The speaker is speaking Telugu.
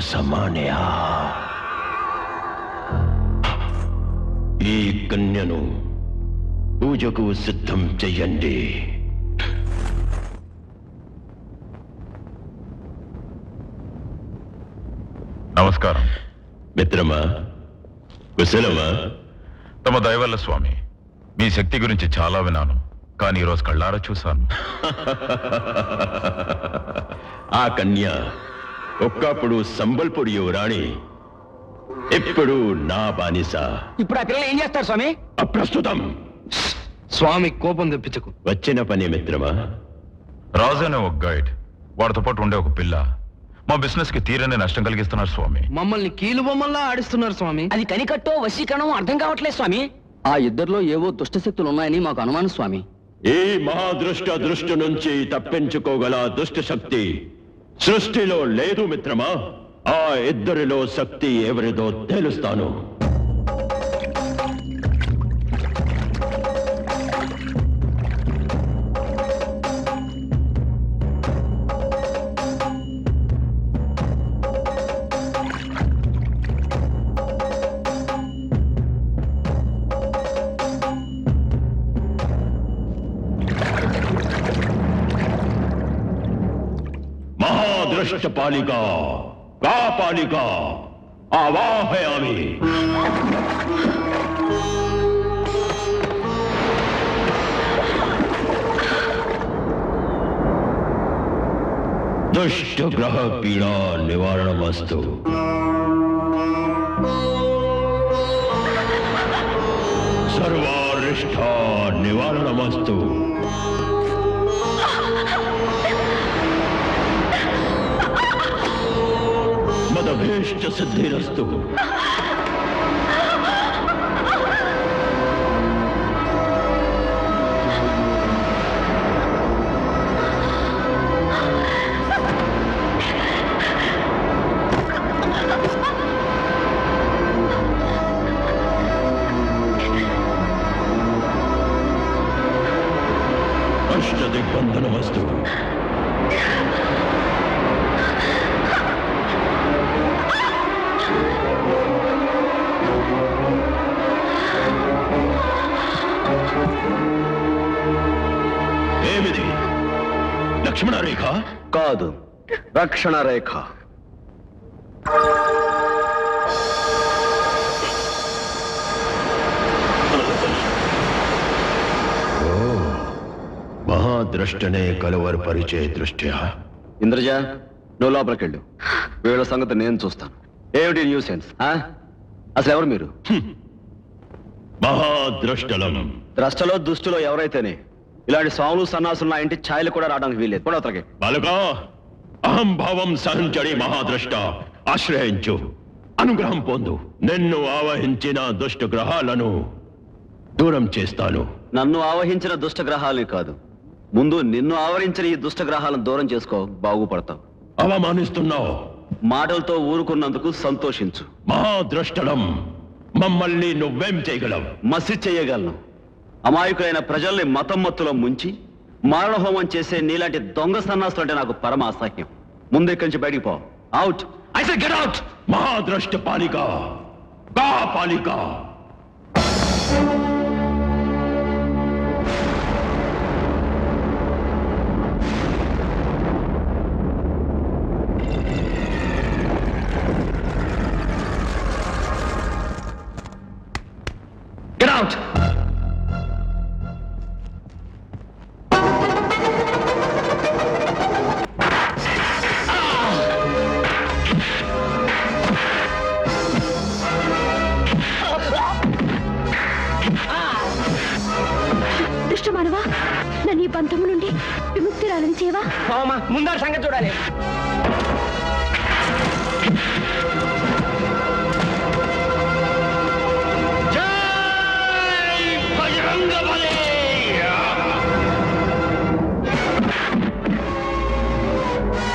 సమన్యా ఈ కన్యను పూజకు సిద్ధం చెయ్యండి. నమస్కారం మిత్రమా, కుశలమా? తమ దయవల్ల స్వామి, మీ శక్తి గురించి చాలా విన్నాను, కానీ ఈరోజు కళ్ళారా చూశాను. ఆ కన్య ఒక్కప్పుడు సంబల్పురి యువరాణి, ఇప్పుడు నా బానిస. ఇప్పుడు ఆ పిల్లలు ఏం చేస్తారు స్వామి? అప్రస్తుతం. స్వామి కోపం తెప్పించకు. వచ్చిన పని మిత్రమా. రాజు అనే ఒక గైడ్, వాడితో పాటు ఉండే ఒక పిల్ల మా బిజినెస్ కి తీరని నష్టం కలిగిస్తున్నారు స్వామి. మమ్మల్ని కీలు బొమ్మల్లా ఆడిస్తున్నారు స్వామి. అది కనికట్టో వశీకరణం అర్థం కావట్లేదు స్వామి. ఆ ఇద్దరిలో ఏవో దుష్టశక్తులు ఉన్నాయని మాకు అనుమానం స్వామి. ఈ మహాదృష్టి నుంచి తప్పించుకోగల దుష్ట శక్తి సృష్టిలో లేదు మిత్రమా. ఆ ఇద్దరిలో శక్తి ఎవరిదో తెలుస్తాను. महादृष्टपालिका का पालिका आवाहयामि. दुष्ट ग्रह पीड़ा निवारणमस्तु. सर्वारिष्ठा निवारणमस्तु. मदभीष्ट सिद्धिरस्तु. अष्टदिग्बन्धनमस्तु. ఏమిది? లక్ష్మణ రేఖ కాదు, రక్షణ రేఖ. మహాద్రష్టనే కలవరపరిచే దృష్ట్యా. ఇంద్రజ, నువ్వు లోపలికెళ్ళు. వీళ్ళ సంగతి నేను చూస్తాను. ఏమిటి న్యూసెన్స్? అసలు ఎవరు మీరు? మహాద్రష్టలం. ద్రష్టలో దుష్టులో ఎవరైతేనే ఇలాంటి స్వాములు సన్నాసులు నా ఇంటి ఛాయలు కూడా రావడానికి వీలేదు. కూడా అతనికి బాలుగా, అహంభావం సహించడి మహాద్రష్ట ఆశ్రయించు, అనుగ్రహం పొందు. నిన్ను ఆవహించిన దుష్ట గ్రహాలను దూరం చేస్తాను. నన్ను ఆవహించిన దుష్ట గ్రహాలని కాదు, ముందు నిన్ను ఆవరించిన ఈ దుష్ట గ్రహాలను దూరం చేసుకో, బాగుపడతావు. అవమానిస్తున్నావు. మాటలతో ఊరుకున్నందుకు సంతోషించు. మహాద్రష్టలం, మమ్మల్ని నువ్వేం చేయగలవు? మసి చేయగలను. అమాయకులైన ప్రజల్ని మతం మత్తులో ముంచి మారణహోమం చేసే నీలాంటి దొంగ సన్నాసులు అంటే నాకు పరమ అసహ్యం. ముందు ఇక్కడి నుంచి బయటికి పో. Out. I say get out. మహాద్రష్ట పాలిక, కా పాలిక. Get out! దుష్టమానవా, నన్ను ఈ బంధము నుండి విముక్తి రాలని చేవా. ముందర సంగతి చూడాలి.